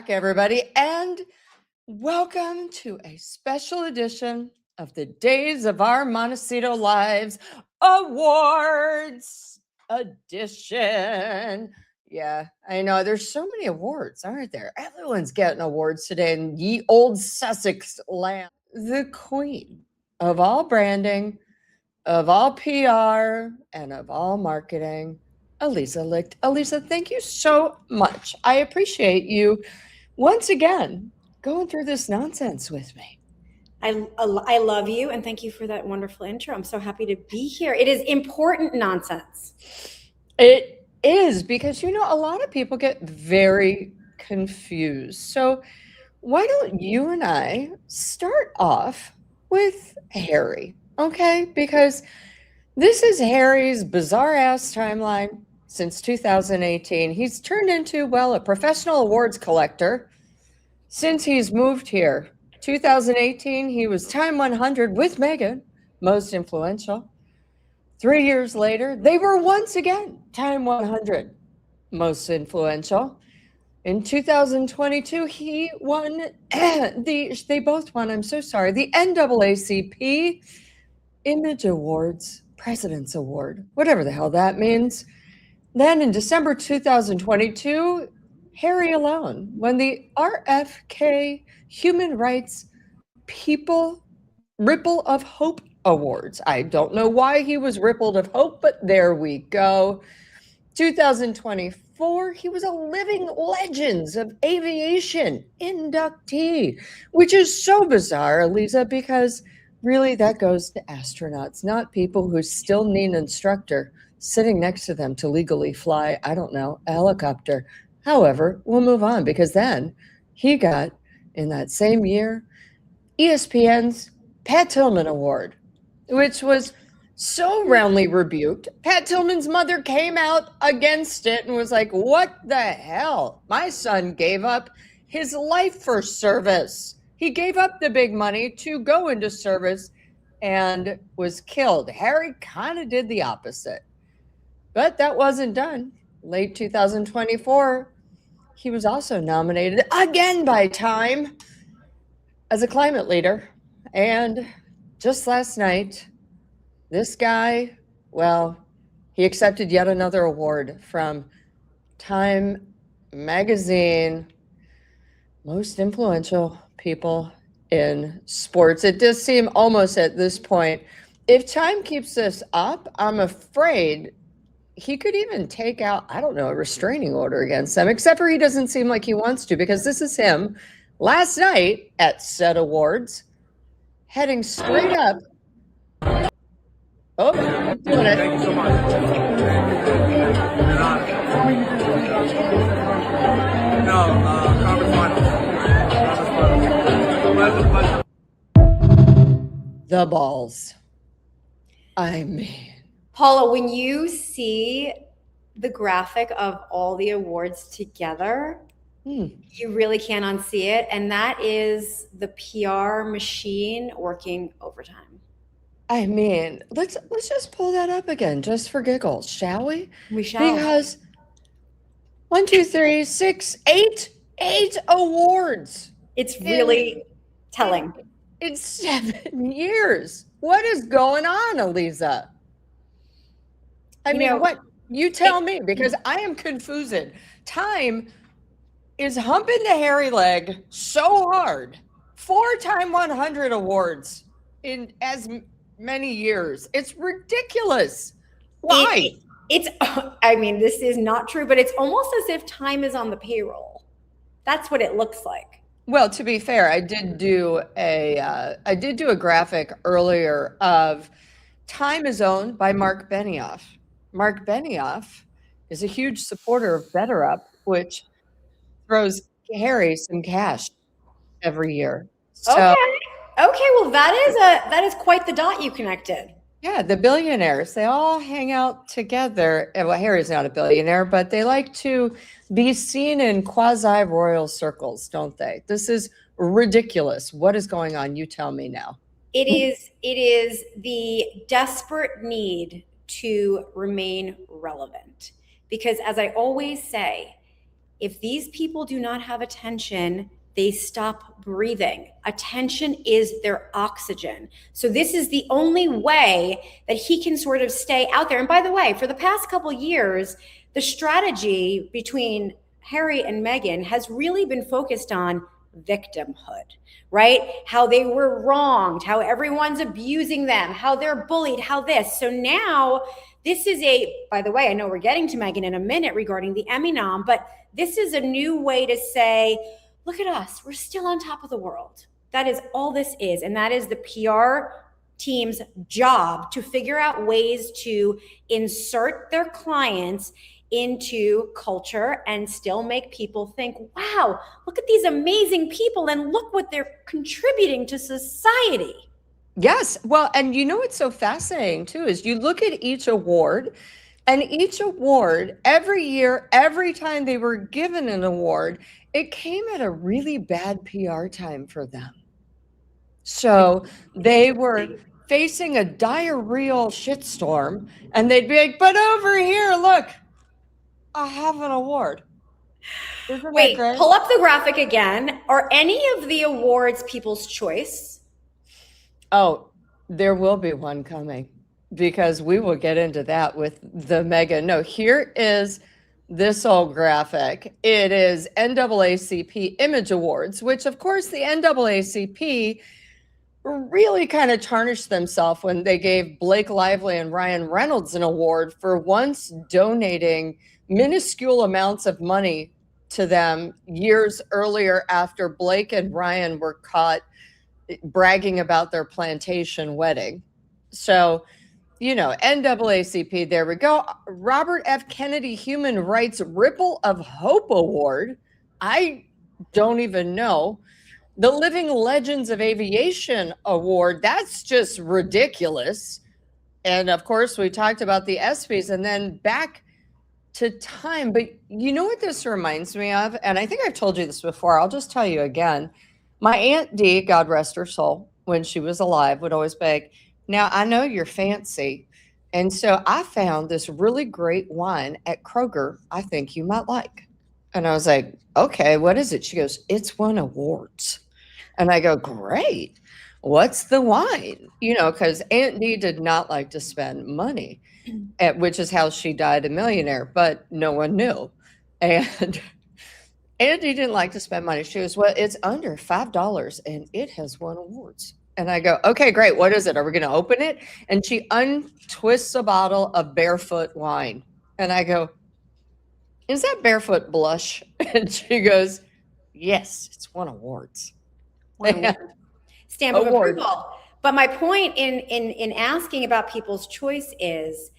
back, everybody, and welcome to a special edition of the Days of Our Montecito Lives Awards edition. Yeah, I know. There's so many awards, aren't there? Everyone's getting awards today in ye old Sussex land. The queen of all branding, of all PR, and of all marketing, Aliza Licht. Aliza, thank you so much. I appreciate you once again going through this nonsense with me. I love you, and thank you for that wonderful intro. I'm so happy to be here. It is important nonsense. It is, because, a lot of people get very confused. So why don't you and I start off with Harry, okay? Because this is Harry's bizarre-ass timeline since 2018. He's turned into, a professional awards collector since he's moved here. 2018, he was Time 100 with Meghan, most influential. 3 years later, they were once again Time 100, most influential. In 2022, he won they both won, I'm so sorry, the NAACP Image Awards President's Award, whatever the hell that means. Then in December 2022, Harry alone won the RFK Human Rights People Ripple of Hope Awards. I don't know why he was rippled of hope, but there we go. 2024, he was a Living Legends of Aviation inductee, which is so bizarre, Aliza, because really that goes to astronauts, not people who still need an instructor sitting next to them to legally fly, I don't know, a helicopter. However, we'll move on, because then he got, in that same year, ESPN's Pat Tillman Award, which was so roundly rebuked. Pat Tillman's mother came out against it and was like, what the hell? My son gave up his life for service. He gave up the big money to go into service and was killed. Harry kind of did the opposite. But that wasn't done. Late 2024, he was also nominated again by Time as a climate leader. And just last night, this guy, he accepted yet another award from Time Magazine, most influential people in sports. It does seem almost at this point, if Time keeps this up, I'm afraid he could even take out, I don't know, a restraining order against them, except for he doesn't seem like he wants to, because this is him last night at said awards, heading straight up. Oh, I'm doing it. Thank you so much. Conference finals. The balls. I mean, Paula, when you see the graphic of all the awards together, you really can't unsee it. And that is the PR machine working overtime. I mean, let's just pull that up again, just for giggles, shall we? We shall. Because 1, 2, 3, 6, 8 awards. It's really telling. In 7 years. What is going on, Aliza? I mean, what? You tell me, because I am confused. Time is humping the hairy leg so hard. 4 Time 100 awards in as many years. It's ridiculous. Why? This is not true, but it's almost as if Time is on the payroll. That's what it looks like. Well, to be fair, I did do a graphic earlier of Time is owned by Marc Benioff. Marc Benioff is a huge supporter of BetterUp, which throws Harry some cash every year. So, okay. Well, that is quite the dot you connected. Yeah, the billionaires, they all hang out together. Well, Harry's not a billionaire, but they like to be seen in quasi-royal circles, don't they? This is ridiculous. What is going on? You tell me now. It is the desperate need to remain relevant. Because as I always say, If these people do not have attention, they stop breathing. Attention is their oxygen. So this is the only way that he can sort of stay out there. And by the way, for the past couple years, the strategy between Harry and Meghan has really been focused on victimhood, right? How they were wronged, how everyone's abusing them, how they're bullied, how this. So now this is by the way, I know we're getting to Meghan in a minute regarding the Emmy nom, but this is a new way to say, look at us, we're still on top of the world. That is all this is. And that is the PR team's job, to figure out ways to insert their clients into culture and still make people think, wow, look at these amazing people and look what they're contributing to society. Yes. Well, and you know what's so fascinating too is you look at each award, and each award every year, every time they were given an award, it came at a really bad PR time for them. So they were facing a diarrheal shitstorm, and they'd be like, but over here, look, I have an award. Wait, pull up the graphic again. Are any of the awards People's Choice? Oh, there will be one coming, because we will get into that with the Meghan. No, here is this old graphic. It is NAACP Image Awards, which of course the NAACP really kind of tarnished themselves when they gave Blake Lively and Ryan Reynolds an award for once donating minuscule amounts of money to them years earlier, after Blake and Ryan were caught bragging about their plantation wedding. So, you know, NAACP, there we go. Robert F. Kennedy Human Rights Ripple of Hope Award. I don't even know. The Living Legends of Aviation Award. That's just ridiculous. And of course, we talked about the ESPYs, and then back to Time. But you know what this reminds me of? And I think I've told you this before. I'll just tell you again. My Aunt Dee, God rest her soul, when she was alive, would always beg, now I know you're fancy, and so I found this really great wine at Kroger I think you might like. And I was like, okay, what is it? She goes, it's won awards. And I go, great. What's the wine? You know, because Aunt Dee did not like to spend money, which is how she died a millionaire, but no one knew. And Andy didn't like to spend money. She goes, well, it's under $5 and it has won awards. And I go, okay, great. What is it? Are we going to open it? And she untwists a bottle of Barefoot wine. And I go, is that Barefoot blush? And she goes, yes, it's won awards. Stamp of approval. But my point in asking about People's Choice is,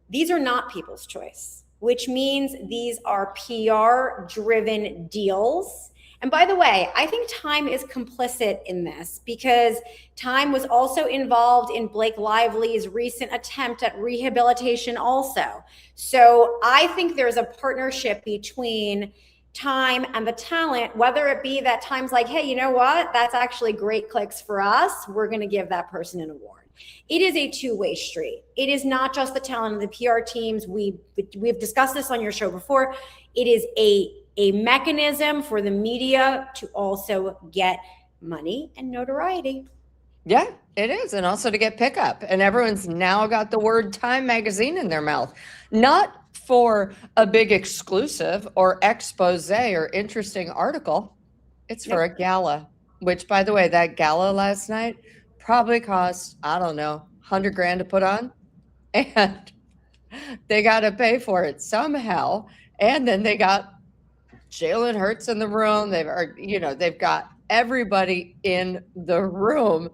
these are not People's Choice, which means these are PR-driven deals. And by the way, I think Time is complicit in this, because Time was also involved in Blake Lively's recent attempt at rehabilitation also. So I think there's a partnership between Time and the talent, whether it be that Time's like, hey, you know what? That's actually great clicks for us. We're going to give that person an award. It is a two-way street. It is not just the talent of the PR teams. We've discussed this on your show before. It is a mechanism for the media to also get money and notoriety. Yeah, it is. And also to get pickup. And everyone's now got the word Time magazine in their mouth. Not for a big exclusive or expose or interesting article. It's for a gala, which, by the way, that gala last night probably cost, I don't know, $100,000 to put on. And they got to pay for it somehow. And then they got Jalen Hurts in the room. They've got everybody in the room,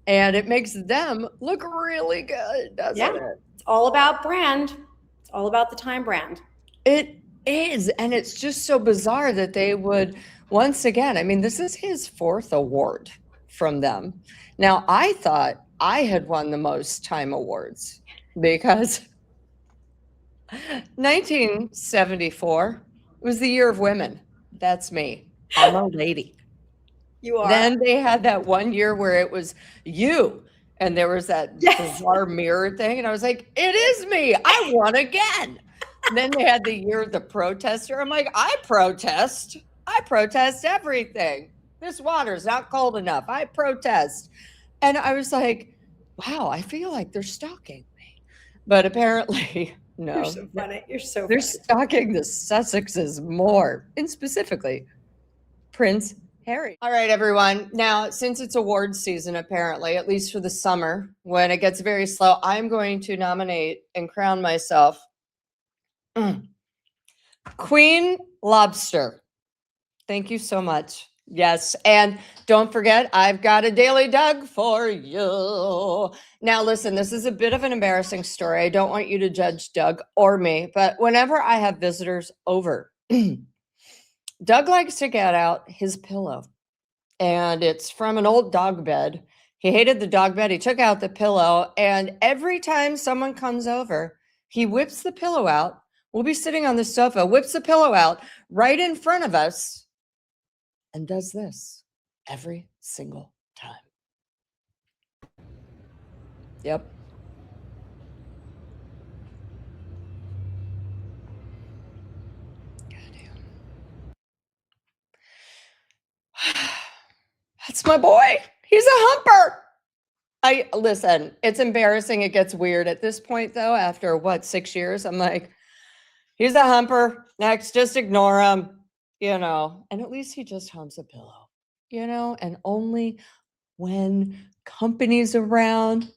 and it makes them look really good, doesn't it? It's all about brand. It's all about the Time brand. It is. And it's just so bizarre that they would, once again, I mean, this is his fourth award from them. Now, I thought I had won the most Time awards because 1974 was the year of women. That's me. I'm a lady. You are. Then they had that one year where it was you, and there was that bizarre mirror thing, and I was like, it is me. I won again. Then they had the year of the protester. I'm like, I protest everything. This water's not cold enough. I protest. And I was like, wow, I feel like they're stalking me. But apparently, no. You're so funny. You're so They're funny. stalking the Sussexes more, and specifically Prince Harry. All right, everyone. Now, since it's awards season, apparently, at least for the summer, when it gets very slow, I'm going to nominate and crown myself Queen Lobster. Thank you so much. Yes. And don't forget, I've got a Daily Doug for you. Now, listen, this is a bit of an embarrassing story. I don't want you to judge Doug or me, but whenever I have visitors over, Doug likes to get out his pillow, and it's from an old dog bed. He hated the dog bed. He took out the pillow, and every time someone comes over, he whips the pillow out. We'll be sitting on the sofa, whips the pillow out right in front of us, and does this every single time. Yep. Goddamn. That's my boy. He's a humper. Listen, it's embarrassing. It gets weird at this point, though. After 6 years, I'm like, he's a humper. Next, just ignore him, And at least he just humps a pillow, and only when company's around.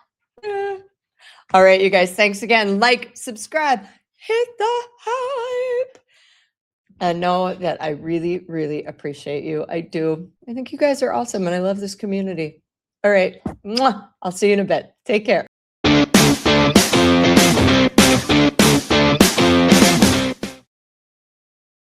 All right, you guys, thanks again. Like, subscribe, hit the hype. And know that I really, really appreciate you. I do. I think you guys are awesome, and I love this community. All right. Mwah. I'll see you in a bit. Take care.